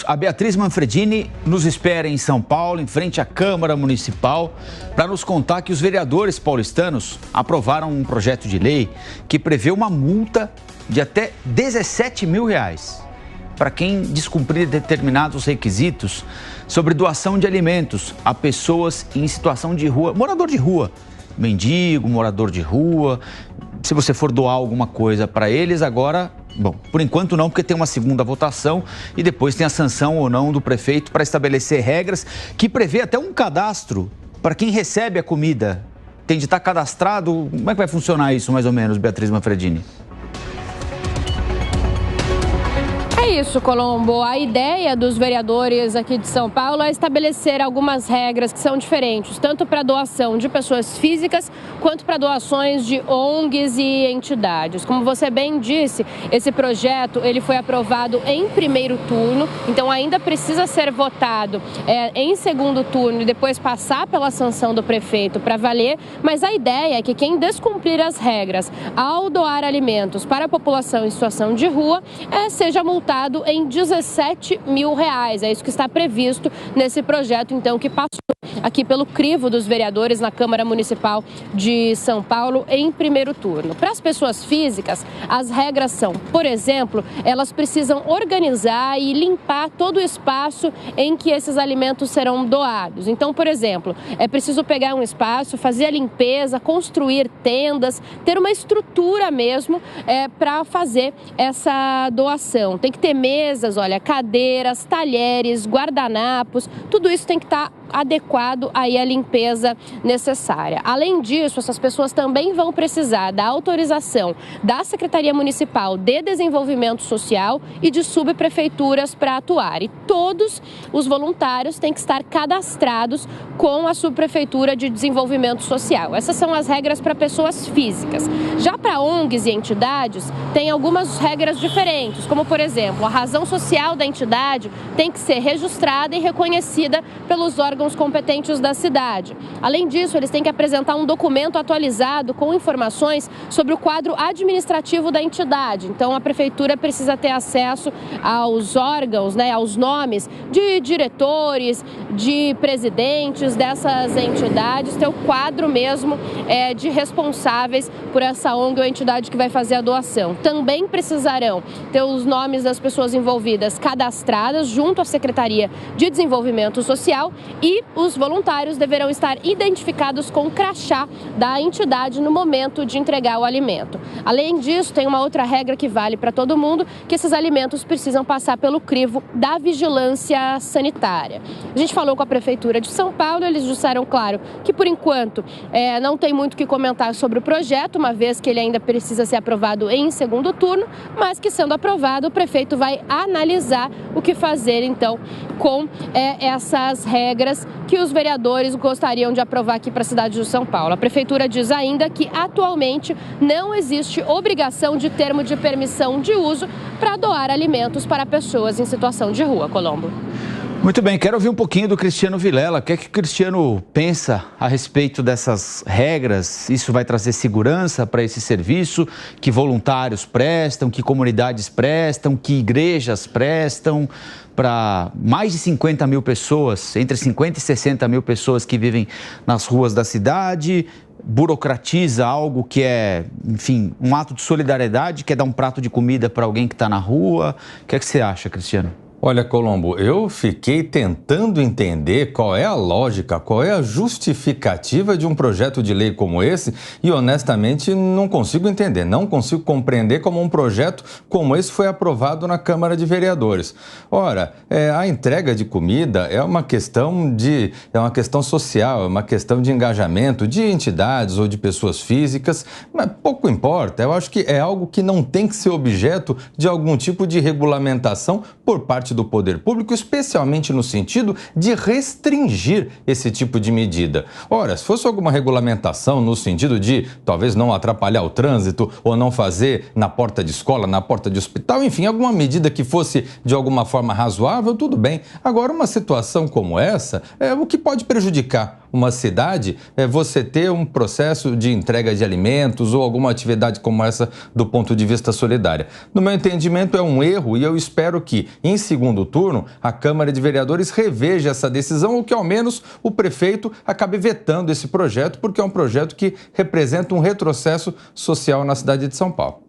A Beatriz Manfredini nos espera em São Paulo, em frente à Câmara Municipal, para nos contar que os vereadores paulistanos aprovaram um projeto de lei que prevê uma multa de até R$17 mil para quem descumprir determinados requisitos sobre doação de alimentos a pessoas em situação de rua, morador de rua, mendigo, morador de rua. Se você for doar alguma coisa para eles, agora, bom, por enquanto não, porque tem uma segunda votação e depois tem a sanção ou não do prefeito para estabelecer regras que prevê até um cadastro para quem recebe a comida. Tem de estar cadastrado. Como é que vai funcionar isso, mais ou menos, Beatriz Manfredini? É isso, Colombo. A ideia dos vereadores aqui de São Paulo é estabelecer algumas regras que são diferentes, tanto para doação de pessoas físicas, quanto para doações de ONGs e entidades. Como você bem disse, esse projeto ele foi aprovado em primeiro turno, então ainda precisa ser votado em segundo turno e depois passar pela sanção do prefeito para valer, mas a ideia é que quem descumprir as regras ao doar alimentos para a população em situação de rua seja multado em R$17 mil. É isso que está previsto nesse projeto, então, que passou aqui pelo crivo dos vereadores na Câmara Municipal de São Paulo em primeiro turno. Para as pessoas físicas, as regras são, por exemplo, elas precisam organizar e limpar todo o espaço em que esses alimentos serão doados. Então, por exemplo, é preciso pegar um espaço, fazer a limpeza, construir tendas, ter uma estrutura mesmo para fazer essa doação. Tem que ter mesas, olha, cadeiras, talheres, guardanapos, tudo isso tem que estar adequado aí à limpeza necessária. Além disso, essas pessoas também vão precisar da autorização da Secretaria Municipal de Desenvolvimento Social e de subprefeituras para atuar. E todos os voluntários têm que estar cadastrados com a subprefeitura de Desenvolvimento Social. Essas são as regras para pessoas físicas. Já para ONGs e entidades, tem algumas regras diferentes, como, por exemplo, a razão social da entidade tem que ser registrada e reconhecida pelos órgãos competentes da cidade. Além disso, eles têm que apresentar um documento atualizado com informações sobre o quadro administrativo da entidade. Então, a prefeitura precisa ter acesso aos órgãos, aos nomes de diretores, de presidentes dessas entidades, ter o quadro mesmo de responsáveis por essa ONG ou entidade que vai fazer a doação. Também precisarão ter os nomes das pessoas envolvidas cadastradas junto à Secretaria de Desenvolvimento Social e os voluntários deverão estar identificados com o crachá da entidade no momento de entregar o alimento. Além disso, tem uma outra regra que vale para todo mundo, que esses alimentos precisam passar pelo crivo da vigilância sanitária. A gente falou com a Prefeitura de São Paulo, eles disseram, claro, que por enquanto não tem muito o que comentar sobre o projeto, uma vez que ele ainda precisa ser aprovado em segundo turno, mas que sendo aprovado, o prefeito vai analisar o que fazer, então, com essas regras que os vereadores gostariam de aprovar aqui para a cidade de São Paulo. A Prefeitura diz ainda que atualmente não existe obrigação de termo de permissão de uso para doar alimentos para pessoas em situação de rua. Colombo. Muito bem, quero ouvir um pouquinho do Cristiano Vilela. O que é que o Cristiano pensa a respeito dessas regras? Isso vai trazer segurança para esse serviço que voluntários prestam, que comunidades prestam, que igrejas prestam para mais de 50 mil pessoas, entre 50 e 60 mil pessoas que vivem nas ruas da cidade? Burocratiza algo que é, enfim, um ato de solidariedade, que é dar um prato de comida para alguém que está na rua. O que é que você acha, Cristiano? Olha, Colombo, eu fiquei tentando entender qual é a lógica, qual é a justificativa de um projeto de lei como esse e, honestamente, não consigo entender, não consigo compreender como um projeto como esse foi aprovado na Câmara de Vereadores. Ora, a entrega de comida é uma questão social, é uma questão de engajamento de entidades ou de pessoas físicas, mas pouco importa. Eu acho que é algo que não tem que ser objeto de algum tipo de regulamentação por parte do poder público, especialmente no sentido de restringir esse tipo de medida. Ora, se fosse alguma regulamentação no sentido de talvez não atrapalhar o trânsito ou não fazer na porta de escola, na porta de hospital, enfim, alguma medida que fosse de alguma forma razoável, tudo bem. Agora, uma situação como essa, o que pode prejudicar uma cidade você ter um processo de entrega de alimentos ou alguma atividade como essa do ponto de vista solidária. No meu entendimento, é um erro e eu espero que, em segundo turno, a Câmara de Vereadores reveja essa decisão ou que, ao menos, o prefeito acabe vetando esse projeto, porque é um projeto que representa um retrocesso social na cidade de São Paulo.